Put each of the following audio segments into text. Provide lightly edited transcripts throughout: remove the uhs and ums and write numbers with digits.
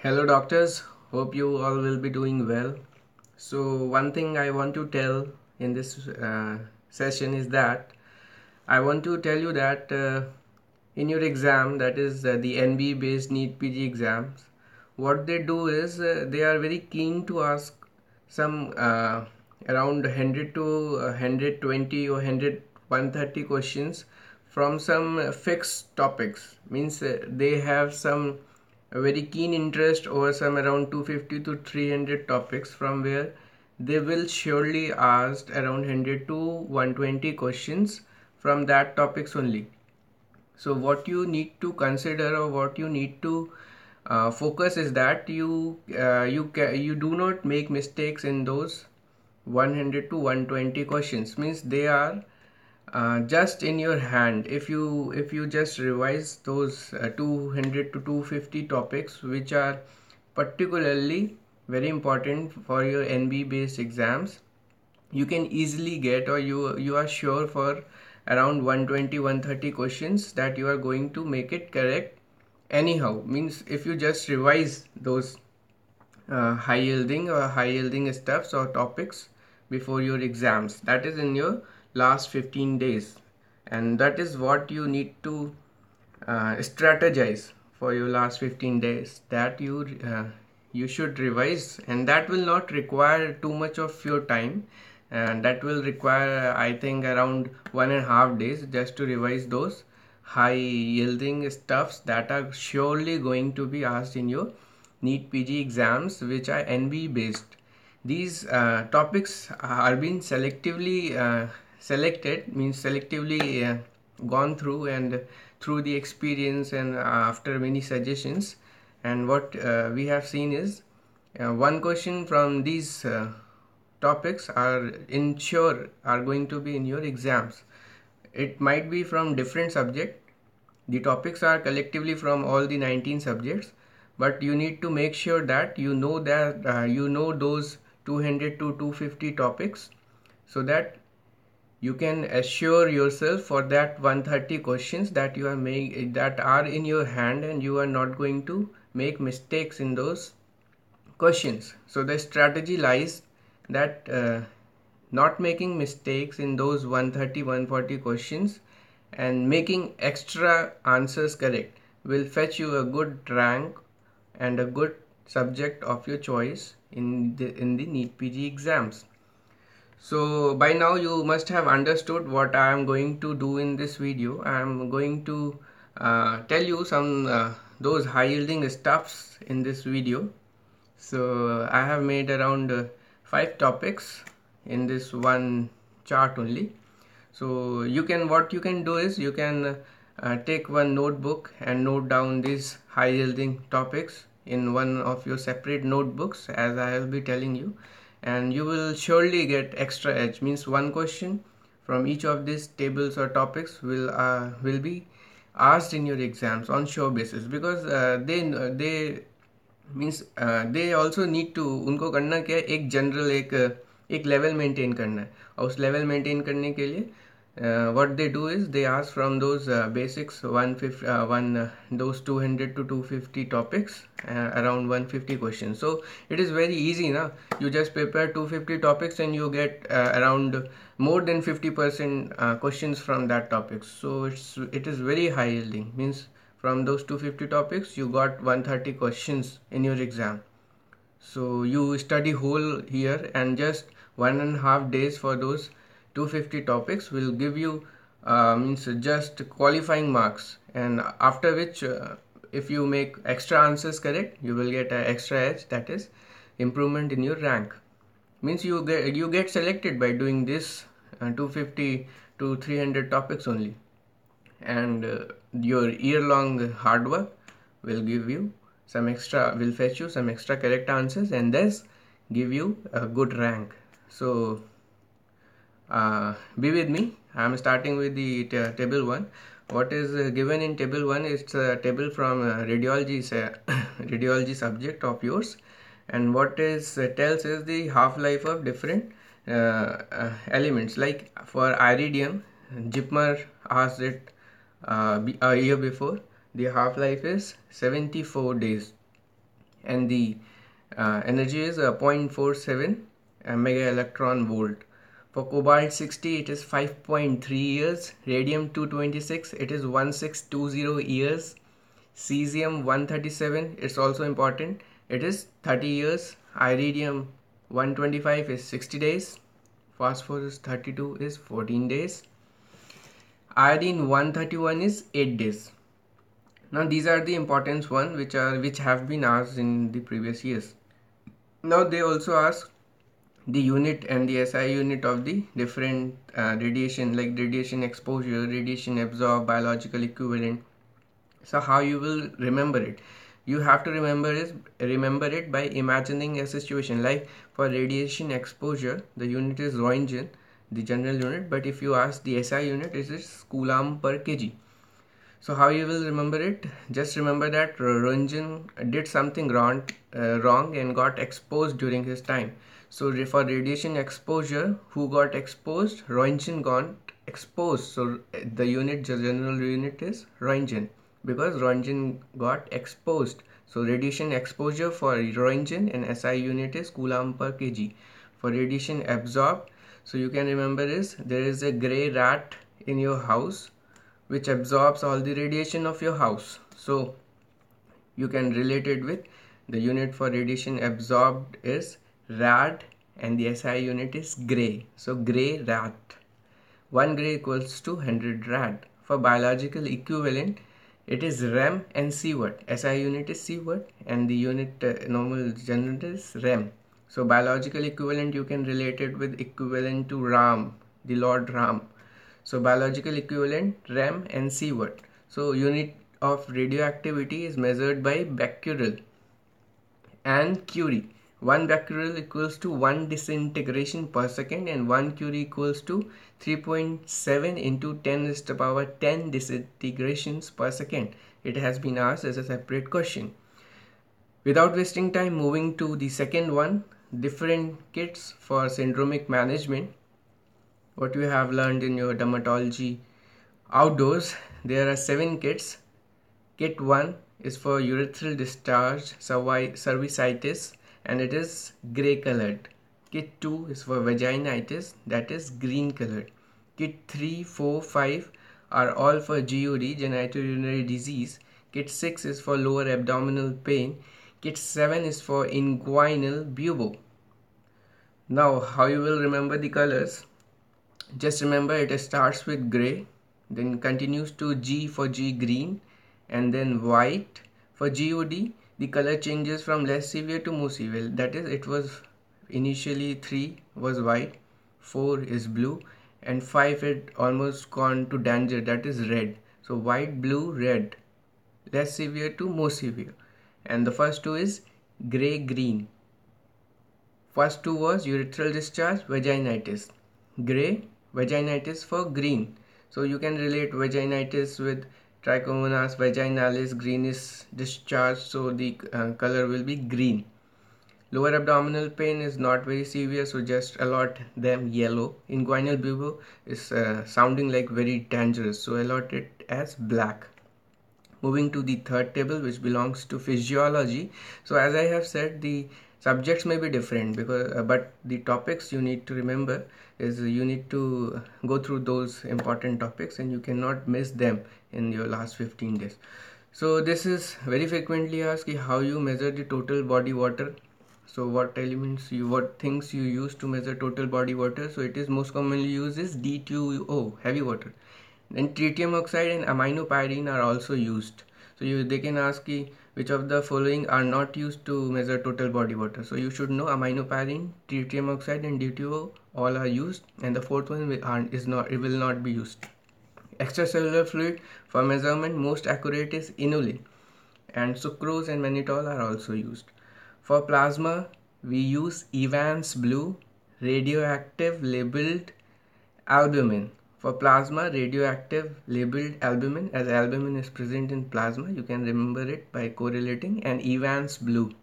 Hello doctors, hope you all will be doing well. So one thing I want to tell in this session is that I want to tell you that in your exam, that is the NB based NEET-PG exams, what they do is they are very keen to ask some around 100 to 120 or 100 130 questions from some fixed topics. Means they have some a very keen interest over some around 250 to 300 topics, from where they will surely ask around 100 to 120 questions from that topics only. So what you need to consider, or what you need to focus, is that you do not make mistakes in those 100 to 120 questions. Means they are just in your hand. If you just revise those 200 to 250 topics, which are particularly very important for your NB based exams, you can easily get, or you are sure for around 120 130 questions that you are going to make it correct anyhow. Means if you just revise those high yielding stuffs or topics before your exams, that is in your last 15 days, and that is what you need to strategize for your last 15 days, that you should revise, and that will not require too much of your time, and that will require, I think, around 1.5 days just to revise those high yielding stuffs that are surely going to be asked in your NEET PG exams, which are NB based. These topics are being selectively selected, means selectively gone through, and through the experience, and after many suggestions. And what we have seen is one question from these topics are going to be in your exams. It might be from different subject. The topics are collectively from all the 19 subjects, but you need to make sure that you know those 200 to 250 topics, so that you can assure yourself for that 130 questions that that are in your hand, and you are not going to make mistakes in those questions. So the strategy lies that not making mistakes in those 130 140 questions, and making extra answers correct, will fetch you a good rank and a good subject of your choice in the NEET PG exams. So by now you must have understood what I am going to do in this video. I am going to tell you some those high yielding stuffs in this video. So I have made around 5 topics in this one chart only. So what you can do is you can take one notebook and note down these high yielding topics in one of your separate notebooks, as I will be telling you, and you will surely get extra edge. Means one question from each of these tables or topics will be asked in your exams on sure basis, because they means they also need to, उनको करना क्या है, एक general एक level maintain करना है, और उस लेवल मेंटेन करने के लिए what they do is they ask from those basics 150 those 200 to 250 topics, around 150 questions. So it is very easy now. You just prepare 250 topics and you get around more than 50% questions from that topic. So it is very high yielding. Means from those 250 topics you got 130 questions in your exam. So you study whole year, and just 1.5 days for those 250 topics will give you means just qualifying marks, and after which if you make extra answers correct, you will get an extra edge, that is improvement in your rank. Means you get selected by doing this 250 to 300 topics only, and your year-long hard work will fetch you some extra correct answers, and thus give you a good rank. So be with me. I am starting with the table 1. What is given in table 1 is a table from radiology radiology subject of yours, and what is tells is the half-life of different elements. Like for iridium, Jipmer asked it a year before. The half-life is 74 days, and the energy is 0.47 mega electron volt. For cobalt 60 it is 5.3 years, radium 226 it is 1620 years, cesium 137 it's also important, it is 30 years, iridium 125 is 60 days, phosphorus 32 is 14 days, iodine 131 is 8 days. Now these are the important ones which have been asked in the previous years. Now they also ask the unit and the SI unit of the different radiation, like radiation exposure, radiation absorbed, biological equivalent. So how you will remember it? You have to remember it by imagining a situation. Like for radiation exposure, the unit is Roentgen, the general unit, but if you ask the SI unit, it is Coulomb per kg. So how you will remember it? Just remember that Roentgen did something wrong and got exposed during his time. So for radiation exposure, who got exposed? Roentgen got exposed. So the general unit is Roentgen, because Roentgen got exposed. So radiation exposure for Roentgen and SI unit is Coulomb per kg. For radiation absorbed, so you can remember is there is a gray rat in your house which absorbs all the radiation of your house. So you can relate it with the unit for radiation absorbed is rad and the SI unit is gray. So gray rat. 1 gray equals to 100 rad. For biological equivalent, it is rem and sievert. SI unit is sievert and the unit normal general is rem. So biological equivalent you can relate it with equivalent to Ram, the Lord Ram. So biological equivalent rem and sievert. So unit of radioactivity is measured by becquerel and curie. 1 becquerel equals to 1 disintegration per second and 1 curie equals to 3.7 into 10 raised to the power 10 disintegrations per second. It has been asked as a separate question. Without wasting time, moving to the second one, different kits for syndromic management. What you have learned in your dermatology outdoors, there are 7 kits. Kit 1 is for urethral discharge cervicitis and it is grey colored. Kit 2 is for vaginitis, that is green colored. Kit 3, 4, 5 are all for GUD, genitourinary disease. Kit 6 is for lower abdominal pain. Kit 7 is for inguinal bubo. Now how you will remember the colors? Just remember it starts with grey, then continues to G for G green, and then white. For GUD, the color changes from less severe to more severe. That is, it was initially 3 was white, 4 is blue, and 5 had almost gone to danger, that is red. So white, blue, red, less severe to more severe. And the first 2 is grey green. First 2 was urethral discharge, vaginitis. Grey, vaginitis for green. So you can relate vaginitis with trichomonas vaginalis, greenish discharge, so the color will be green. Lower abdominal pain is not very severe, so just allot them yellow. Inguinal bubo is sounding like very dangerous, so allot it as black. Moving to the third table, which belongs to physiology. So as I have said, the subjects may be different but the topics you need to remember is you need to go through those important topics and you cannot miss them in your last 15 days. So this is very frequently asked, how you measure the total body water. So what things you use to measure total body water. So it is most commonly used is D2O, heavy water. Then tritium oxide and aminopyridine are also used. So they can ask which of the following are not used to measure total body water. So you should know aminopyridine, tritium oxide and D2O all are used, and the fourth one will not be used. Extracellular fluid for measurement most accurate is inulin, and sucrose and mannitol are also used. For plasma we use Evans blue, radioactive labeled albumin. For plasma, radioactive labeled albumin, as albumin is present in plasma, you can remember it by correlating, and Evans blue.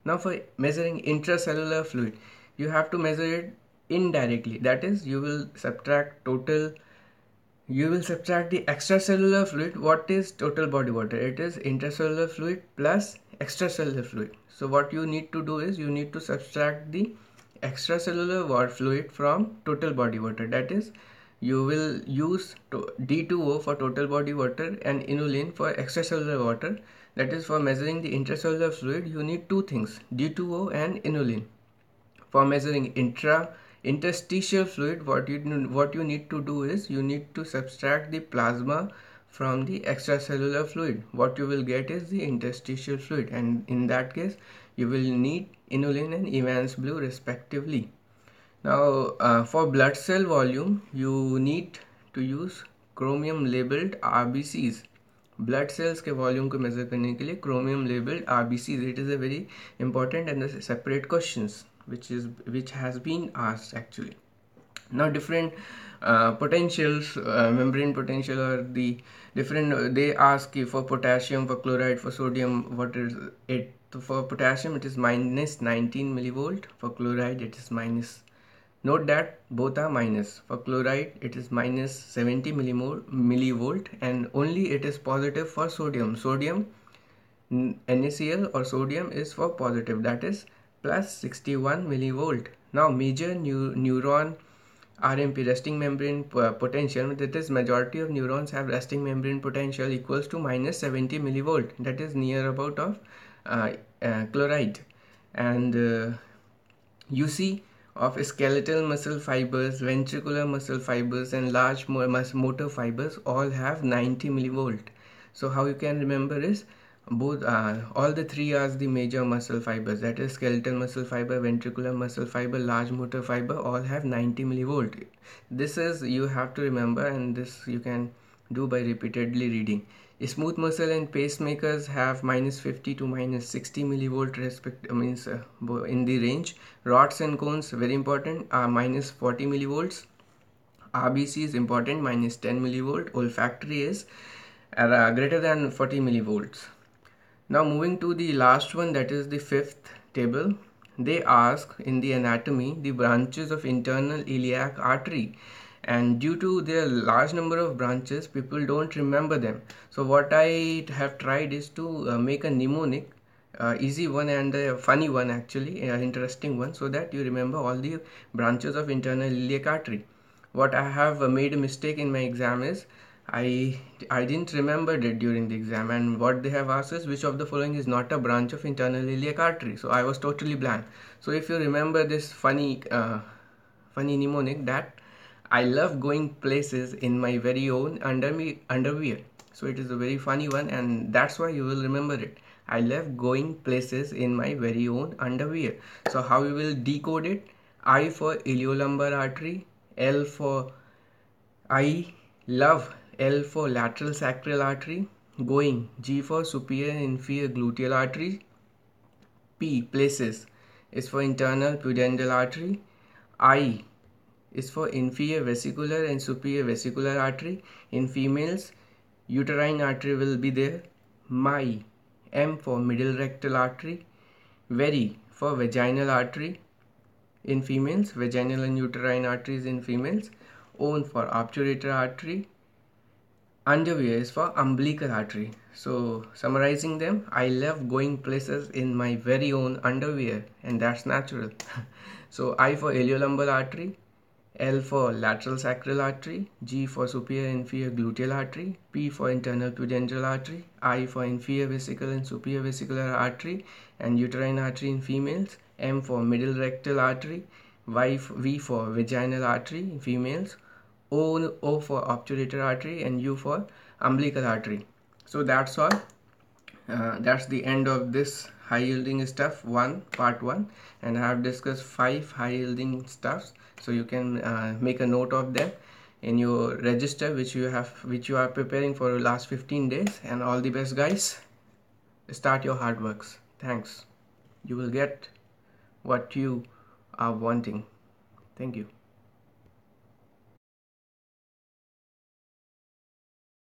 Now for measuring intracellular fluid, you have to measure it indirectly. That is, you will subtract the extracellular fluid. What is total body water? It is intracellular fluid plus extracellular fluid. So what you need to do is you need to subtract the extracellular fluid from total body water. That is, you will use D2O for total body water and inulin for extracellular water. That is, for measuring the intracellular fluid you need two things, D2O and inulin. For measuring interstitial fluid, what you need to do is you need to subtract the plasma from the extracellular fluid. What you will get is the interstitial fluid, and in that case you will need inulin and Evans blue respectively. Now for blood cell volume you need to use chromium labeled RBCs. Blood cells के volume को major करने के लिए chromium labelled RBCs, it is a very important and a separate questions which has been asked actually. Now different potentials, membrane potential, or the different they ask you for potassium, for chloride, for sodium, what is it. So for potassium it is minus 19 millivolt, for chloride it is minus, note that both are minus. For chloride it is minus 70 millivolt, and only it is positive for sodium. Sodium NaCl or sodium is for positive, that is plus 61 millivolt. Now major neuron RMP, resting membrane potential, that is majority of neurons have resting membrane potential equals to minus 70 millivolt, that is near about of chloride. And UC of skeletal muscle fibers, ventricular muscle fibers, and large motor fibers all have 90 millivolt. So how you can remember is both all the three are the major muscle fibers, that is skeletal muscle fiber, ventricular muscle fiber, large motor fiber, all have 90 millivolt. This is you have to remember, and this you can do by repeatedly reading. Smooth muscle and pacemakers have minus 50 to minus 60 millivolt in the range. Rods and cones, very important, are minus 40 millivolts. RBC is important, minus 10 millivolt. Olfactory is greater than 40 millivolts. Now moving to the last one, that is the fifth table. They ask in the anatomy the branches of internal iliac artery, and due to their large number of branches people don't remember them. So what I have tried is to make a mnemonic, easy one and a funny one actually, interesting one, so that you remember all the branches of internal iliac artery. What I have made a mistake in my exam is I didn't remember it during the exam, and what they have asked is which of the following is not a branch of internal iliac artery. So I was totally blank. So if you remember this funny mnemonic, that I love going places in my very own underwear. So it is a very funny one, and that's why you will remember it. I love going places in my very own underwear. So how you will decode it? I for iliolumbar artery, L for I love, L for lateral sacral artery, going, G for superior and inferior gluteal artery, P places is for internal pudendal artery, I is for inferior vesicular and superior vesicular artery. In females, uterine artery will be there. My, M for middle rectal artery. Very for vaginal artery in females, vaginal and uterine arteries in females. Own for obturator artery. Underwear is for umbilical artery. So summarizing them, I love going places in my very own underwear, and that's natural. So I for iliolumbar artery, L for lateral sacral artery, G for superior inferior gluteal artery, P for internal pudendal artery, I for inferior vesical and superior vesicular artery and uterine artery in females, M for middle rectal artery, V for vaginal artery in females, O for obturator artery, and U for umbilical artery. So that's all. That's the end of this high yielding stuff part 1, and I have discussed 5 high yielding stuffs, so you can make a note of them in your register which you are preparing for the last 15 days. And all the best, guys. Start your hard works. Thanks. You will get what you are wanting. Thank you.